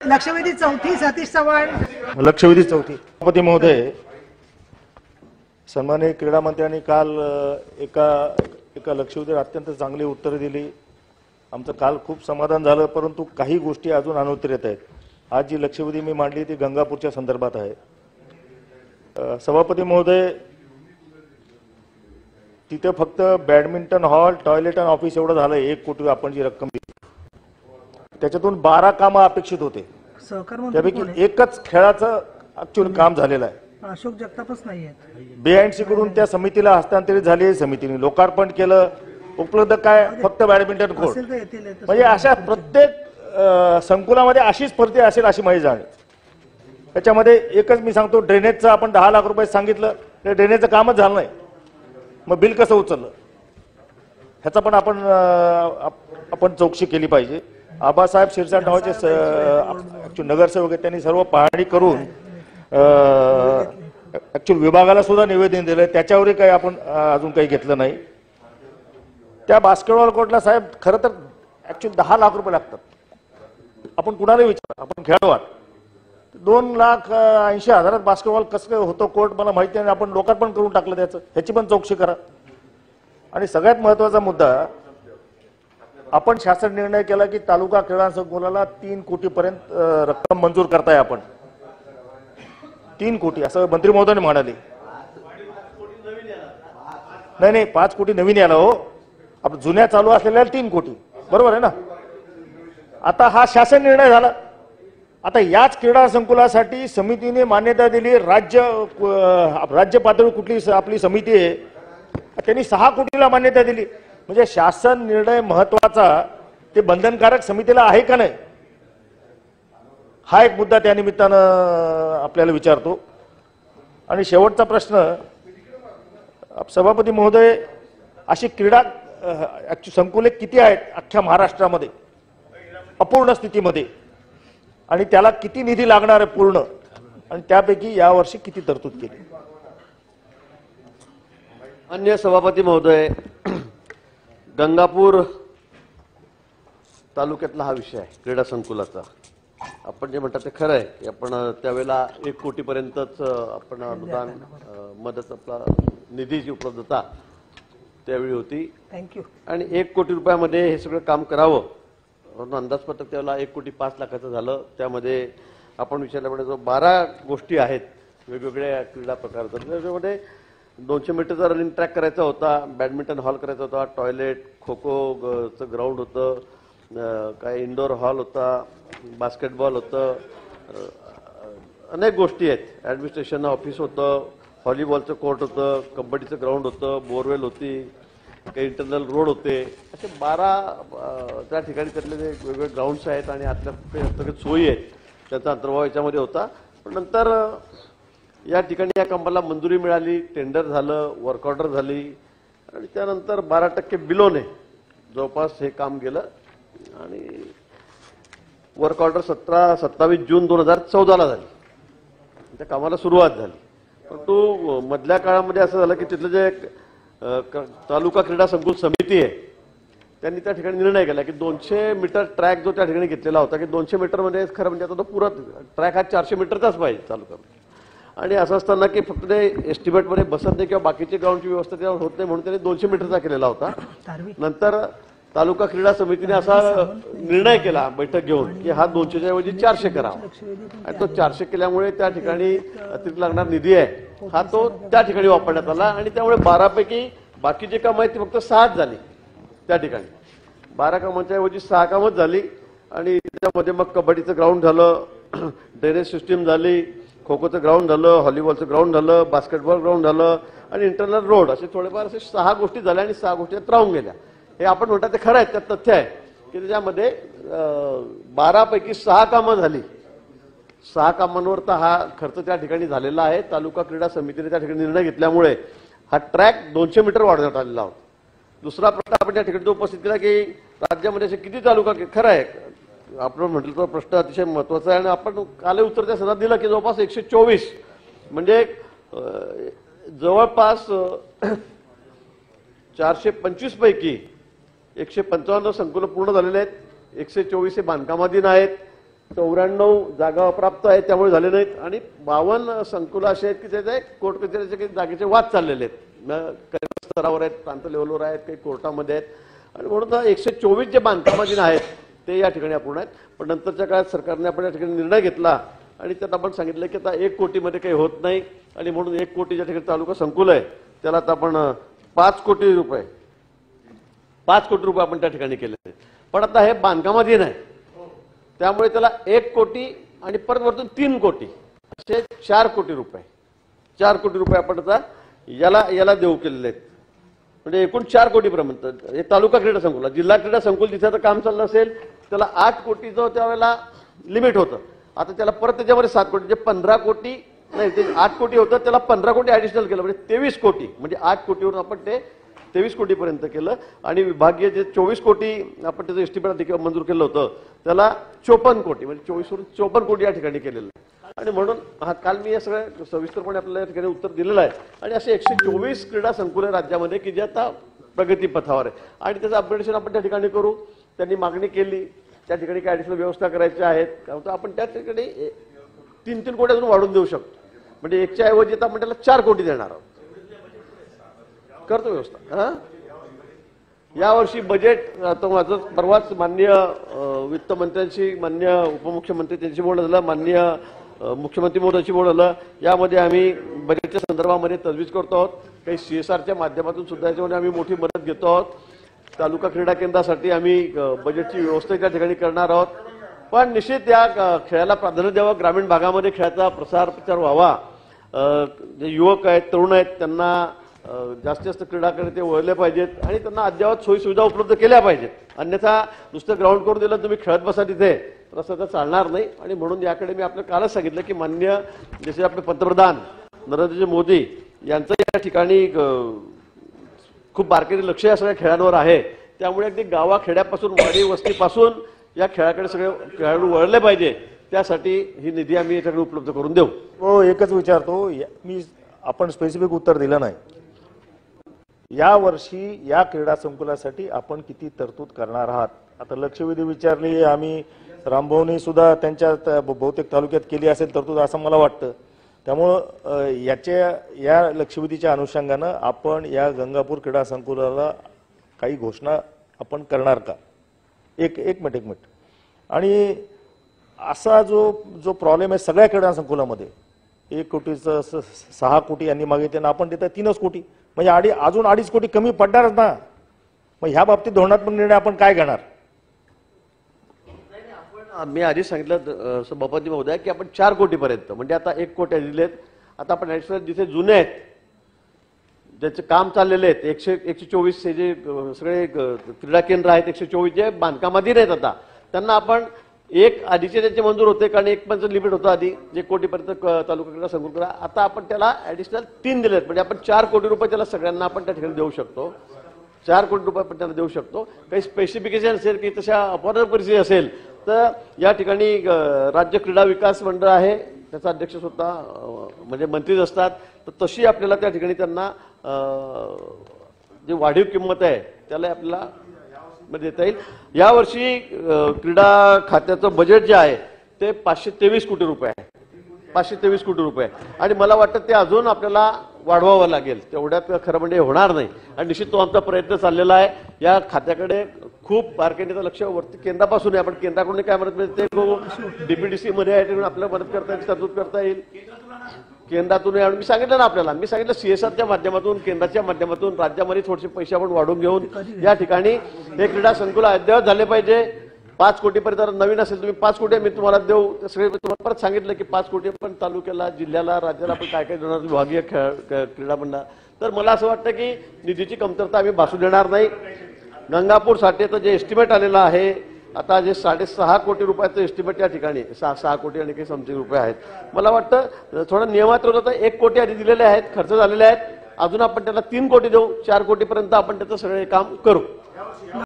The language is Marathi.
लक्षवेधी चौथी सतीश चव्हाण. लक्षवेधी चौथी. सभापती महोदय, सन्माननीय क्रीडा मंत्र्यांनी काल एका लक्षवेधीवर अत्यंत चांगली उत्तरे दिली. आमचं काल खूप समाधान झालं, परंतु काही गोष्टी अजून अनुत्तरित आहेत. आज जी लक्षवेधी मी मांडली ती गंगापूरच्या संदर्भात आहे. सभापती महोदय, तिथे फक्त बॅडमिंटन हॉल, टॉयलेट आणि ऑफिस एवढं झालं. 1 कोटी आपण जी रक्कम दिली त्याच्यातून 12 कामं अपेक्षित होते. त्यापैकी एकच खेळाचं ऍक्च्युअल काम झालेलं आहे. अशोक जगतापच नाही आहेत. BNC कडून त्या समितीला हस्तांतरित झाली. समितीने लोकार्पण केलं. उपलब्ध काय? फक्त बॅडमिंटन कोर्ट. म्हणजे अशा प्रत्येक संकुलामध्ये अशीच परिस्थिती असेल अशी माझी जाणीव. त्याच्यामध्ये एकच मी सांगतो, ड्रेनेजचं आपण 10 लाख रुपये सांगितलं, ते ड्रेनेजचं कामच झालं नाही. मग बिल कसं उचललं ह्याचा पण आपण चौकशी केली पाहिजे. आबासाहेब शिरसाट नावाचे नगरसेवक आहेत, त्यांनी सर्व पाहणी करून ऍक्च्युअल विभागाला सुद्धा निवेदन दिलंय. त्याच्यावरही काही आपण अजून काही घेतलं नाही. त्या बास्केटबॉल कोर्टला साहेब खरं तर ऍक्च्युअली 10 लाख रुपये लागतात. आपण कुणाला विचार, आपण खेळाडू आहात. 2,80,000 बास्केटबॉल कसं होतं कोर्ट मला माहिती नाही. आपण लोकार्पण करून टाकलं त्याचं, ह्याची पण चौकशी करा. आणि सगळ्यात महत्वाचा मुद्दा, आपण शासन निर्णय केला की तालुका क्रीडा संकुलाला 3 कोटीपर्यंत रक्कम मंजूर करताय. आपण 3 कोटी असं मंत्री महोदयाने म्हणाले. नाही 5 कोटी नवीन याला हो. आपण जुन्या चालू असलेल्या 3 कोटी बरोबर आहे ना. आता हा शासन निर्णय झाला. आता याच क्रीडा संकुलासाठी समितीने मान्यता दिली. राज्य पातळीवर कुठली आपली समिती आहे त्यांनी 6 कोटीला मान्यता दिली. म्हणजे शासन निर्णय महत्वाचा, ते बंधनकारक समितीला आहे का नाही, हा एक मुद्दा त्या निमित्तानं आपल्याला विचारतो. आणि शेवटचा प्रश्न, सभापती महोदय, अशी क्रीडा संकुले किती आहेत अख्ख्या महाराष्ट्रामध्ये अपूर्ण स्थितीमध्ये, आणि त्याला किती निधी लागणार आहे पूर्ण, आणि त्यापैकी यावर्षी किती तरतूद केली? अन्य सभापती महोदय, गंगापूर तालुक्यातला हा विषय आहे क्रीडा संकुलाचा. आपण जे म्हणतात ते खरं आहे की आपण त्यावेळेला 1 कोटीपर्यंतच आपण अनुदान मदत आपला निधीची उपलब्धता त्यावेळी होती. थँक्यू. आणि 1 कोटी रुपयामध्ये हे सगळं काम करावं म्हणून अंदाजपत्रक त्यावेळेला 1 कोटी 5 लाखाचं झालं. त्यामध्ये आपण विचारल्यामुळे जो 12 गोष्टी आहेत वेगवेगळ्या क्रीडा प्रकारचा, त्याच्यामध्ये 200 मीटरचा रनिंग ट्रॅक करायचा होता, बॅडमिंटन हॉल करायचा होता, टॉयलेट, खो खोचं ग्राउंड होतं, काय इंडोर हॉल होता, बास्केटबॉल होतं, अनेक गोष्टी आहेत. ॲडमिनिस्ट्रेशन ऑफिस होतं, व्हॉलीबॉलचं कोर्ट होतं, कबड्डीचं ग्राउंड होतं, बोरवेल होती, काही इंटरनल रोड होते. असे 12 त्या ठिकाणी त्यातले जे वेगवेगळे ग्राउंड्स आहेत आणि आतल्या सगळे सोयी आहेत त्याचा अंतर्भाव याच्यामध्ये होता. पण नंतर या ठिकाणी या कामाला मंजुरी मिळाली, टेंडर झालं, वर्क ऑर्डर झाली, आणि त्यानंतर 12% बिलोने जवळपास हे काम गेलं. आणि वर्क ऑर्डर 27 जून 2014ला झाली. त्या कामाला सुरुवात झाली. परंतु मधल्या काळामध्ये असं झालं की तिथलं जे तालुका क्रीडा संकुल समिती आहे त्यांनी त्या ठिकाणी निर्णय केला की 200 मीटर ट्रॅक जो त्या ठिकाणी घेतलेला होता की 200 मीटरमध्ये खरं म्हणजे आता तो पुरा ट्रॅक हा 400 मीटरचाच पाहिजे तालुक्यामध्ये. आणि असं असताना की फक्त ते एस्टिमेटमध्ये बसत नाही किंवा बाकीची ग्राउंडची व्यवस्था त्यावर होत नाही म्हणून त्यांनी 200 मीटरचा केलेला होता. नंतर तालुका क्रीडा समितीने असा निर्णय केला बैठक घेऊन की हा 200च्या ऐवजी 400 करावा. आणि तो 400 केल्यामुळे त्या ठिकाणी अतिरिक्त लागणार निधी आहे हा तो त्या ठिकाणी वापरण्यात आला. आणि त्यामुळे 12 पैकी बाकी जे कामं आहेत ती फक्त 6 झाली. त्या ठिकाणी 12 कामांच्या ऐवजी 6 कामच झाली. आणि त्यामध्ये मग कबड्डीचं ग्राउंड झालं, ड्रेनेज सिस्टीम झाली, खो खोचं ग्राउंड झालं, व्हॉलीबॉलचं ग्राउंड झालं, बास्केटबॉल ग्राउंड झालं, आणि इंटरनल रोड, असे थोडेफार असे 6 गोष्टी झाल्या. आणि 6 गोष्टी राहून गेल्या. हे आपण म्हणतात ते खरं आहे, त्यात तथ्य आहे की त्याच्यामध्ये 12 पैकी 6 कामं झाली. 6 कामांवर तर हा खर्च त्या ठिकाणी झालेला आहे. तालुका क्रीडा समितीने त्या ठिकाणी निर्णय घेतल्यामुळे हा ट्रॅक 200 मीटर वाढवण्यात आलेला होता. दुसरा प्रश्न आपण त्या ठिकाणी उपस्थित केला की राज्यामध्ये असे किती तालुका, खरं आहे आपण म्हटलं तो प्रश्न अतिशय महत्वाचा आहे. आणि आपण काल उत्तर त्या सदनात दिलं की जवळपास 124 म्हणजे जवळपास 425 पैकी 155 संकुलं पूर्ण झालेले आहेत. 124 हे बांधकामाधीन आहेत. 94 जागा प्राप्त आहेत त्यामुळे झाले नाहीत आणि 52 संकुलं असे आहेत की त्याचे कोर्ट कचेरीचे काही जागेचे वाद चाललेले आहेत, स्तरावर आहेत, प्रांत लेवलवर आहेत, काही कोर्टामध्ये आहेत आणि म्हणून 124 जे बांधकामाधीन आहेत ते या ठिकाणी अपूर्ण आहेत. पण नंतरच्या काळात सरकारने आपण या ठिकाणी निर्णय घेतला आणि त्यांना आपण सांगितलं की आता 1 कोटीमध्ये काही होत नाही आणि म्हणून 1 कोटी ज्या ठिकाणी तालुका संकुल आहे त्याला आता आपण 5 कोटी रुपये आपण त्या ठिकाणी केले. पण आता हे बांधकामाधीन आहे त्यामुळे त्याला 1 कोटी आणि परत वरतून 3 कोटी असे 4 कोटी रुपये आपण आता याला देऊ केलेले आहेत. म्हणजे एकूण 4 कोटीपर्यंत हे तालुका क्रीडा संकुल, जिल्हा क्रीडा संकुल जिथे आता काम चाललं असेल त्याला 8 कोटीचं त्यावेळेला लिमिट होतं. आता त्याला परत त्याच्यामध्ये 7 कोटी म्हणजे 15 कोटी नाही, ते 8 कोटी होतं त्याला 15 कोटी ऍडिशनल केलं म्हणजे 23 कोटी, म्हणजे 8 कोटीवरून आपण ते 23 कोटीपर्यंत केलं आणि विभागीय जे 24 कोटी आपण त्याचं एस्टिमेट मंजूर केलं होतं त्याला 54 कोटी म्हणजे 24 वरून 54 कोटी या ठिकाणी केलेलं आहे. आणि म्हणून काल मी हे सगळं सविस्तरपणे आपल्याला या ठिकाणी उत्तर दिलेलं आहे. आणि असे 124 क्रीडा संकुल राज्यामध्ये की जे आता प्रगतीपथावर आहे आणि त्याचं अपग्रेडेशन आपण त्या ठिकाणी करू. त्यांनी मागणी केली त्या ठिकाणी काय ऍडिशनल व्यवस्था करायच्या आहेत तर आपण त्या ठिकाणी 3-3 कोटी अजून वाढून देऊ शकतो. म्हणजे 1च्या ऐवजी आता आपण त्याला 4 कोटी देणार आहोत. करतो व्यवस्था. यावर्षी बजेट आता माझं परवाच माननीय वित्तमंत्र्यांशी, माननीय उपमुख्यमंत्री त्यांची बोलणं झालं, माननीय मुख्यमंत्री महोदयाशी बोललं. यामध्ये आम्ही बजेटच्या संदर्भामध्ये तजवीज करतो आहोत. काही CSRच्या माध्यमातून सुद्धा याच्यामध्ये आम्ही मोठी मदत घेतो आहोत. तालुका क्रीडा केंद्रासाठी आम्ही बजेटची व्यवस्था त्या ठिकाणी करणार आहोत. पण निश्चित या खेळाला प्राधान्य द्यावं, ग्रामीण भागामध्ये खेळाचा प्रचार व्हावा. जे युवक आहेत, तरुण आहेत त्यांना जास्तीत जास्त क्रीडाकडे ते वळले पाहिजेत आणि त्यांना अद्ययावत सोयीसुविधा उपलब्ध केल्या पाहिजेत. अन्यथा नुसतं ग्राउंड करून दिलं तुम्ही खेळत बसा तिथे तर असं तर चालणार नाही. आणि म्हणून याकडे मी आपल्याला कालच सांगितलं की माननीय जसे आपले पंतप्रधान नरेंद्रजी मोदी यांचं या ठिकाणी खूप बारकाईने लक्ष या सगळ्या खेळांवर आहे. त्यामुळे अगदी गावाखेड्यापासून वाडी वस्तीपासून या खेळाकडे सगळे खेळाडू वळले पाहिजे. त्यासाठी ही निधी आम्ही याच्याकडे उपलब्ध करून देऊ. हो, एकच विचारतो आपण स्पेसिफिक उत्तर दिलं नाही. या वर्षी या क्रीडा संकुलासाठी आपण किती तरतूद करणार आहात? आता लक्षवेधी विचारली आम्ही, रामभाऊनी सुद्धा त्यांच्या बहुतेक तालुक्यात केली असेल तरतूद असं मला वाटतं. त्यामुळं या लक्षवेधीच्या अनुषंगानं आपण या गंगापूर क्रीडा संकुलाला काही घोषणा आपण करणार का? एक मिनिट. आणि असा जो प्रॉब्लेम आहे सगळ्या क्रीडा संकुलामध्ये 1 कोटीचं 6 कोटी यांनी मागितले ना आपण देतात 3 कोटी म्हणजे अजून 2.5 कोटी कमी पडणारच ना. मग ह्या बाबतीत धोरणात्मक निर्णय आपण काय घेणार? मी आधी सांगितलं सभापती महोदय की आपण 4 कोटीपर्यंत म्हणजे आता 1 कोटी दिलेत. आता आपण ऍडिशनल जिथे जुने आहेत ज्याचे काम चाललेले आहेत 124 हे जे सगळे क्रीडा केंद्र आहेत 124 जे बांधकामाधीन आहेत आता त्यांना आपण 1 आधीचे त्याचे मंजूर होते कारण 1 पण लिमिट होतं आधी 1 कोटीपर्यंत तालुका क्रीडा संकुल करा. आता आपण त्याला ऍडिशनल 3 दिलेत म्हणजे आपण 4 कोटी रुपये त्याला सगळ्यांना आपण त्या ठिकाणी देऊ शकतो. 4 कोटी रुपये आपण त्याला देऊ शकतो. काही स्पेसिफिकेशन असेल की तशा अपवादात्मक परिस्थिती असेल तर या ठिकाणी राज्य क्रीडा विकास मंडळ आहे त्याचा अध्यक्ष स्वतः म्हणजे मंत्रीच असतात तर तशी आपल्याला त्या ठिकाणी त्यांना जी वाढीव किंमत आहे त्याला आपल्याला देता येईल. यावर्षी क्रीडा खात्याचं बजेट जे आहे ते 523 कोटी रुपये आहे. 523 कोटी रुपये आणि मला वाटतं ते अजून आपल्याला वाढवावं लागेल. तेवढ्यात खरं म्हणजे होणार नाही आणि निश्चित तो आमचा प्रयत्न चाललेला आहे. या खात्याकडे खूप बारकाईने लक्ष वरती केंद्रापासून आहे. आपण केंद्राकडून काय मदत मिळते DPDC मध्ये आहे आपल्याला मदत करता येईल, तरतूद करता येईल केंद्रातून. मी सांगितलं ना आपल्याला, मी सांगितलं CSRच्या माध्यमातून केंद्राच्या माध्यमातून राज्यामध्ये थोडेसे पैसे आपण वाढवून घेऊन या ठिकाणी हे क्रीडा संकुल अद्ययावत झाले पाहिजे. 5 कोटीपर्यंत नवीन असेल तुम्ही 5 कोटी मी तुम्हाला देऊ. सगळे तुम्हाला परत सांगितलं की 5 कोटी पण तालुक्याला, जिल्ह्याला, राज्याला आपण काय काय देणार विभागीय क्रीडा मंडळ. तर मला असं वाटतं की निधीची कमतरता आम्ही भासू देणार नाही. गंगापूरसाठी तर जे एस्टिमेट आलेलं आहे आता जे 6.5 कोटी रुपयाचं एस्टिमेट या ठिकाणी 6 कोटी आणि काही समथिंग रुपये आहेत. मला वाटतं थोडं नियमात होतं 1 कोटी आधी दिलेले आहेत, खर्च झालेले आहेत. अजून आपण त्याला 3 कोटी देऊ. 4 कोटीपर्यंत आपण त्याचं सगळे काम करू.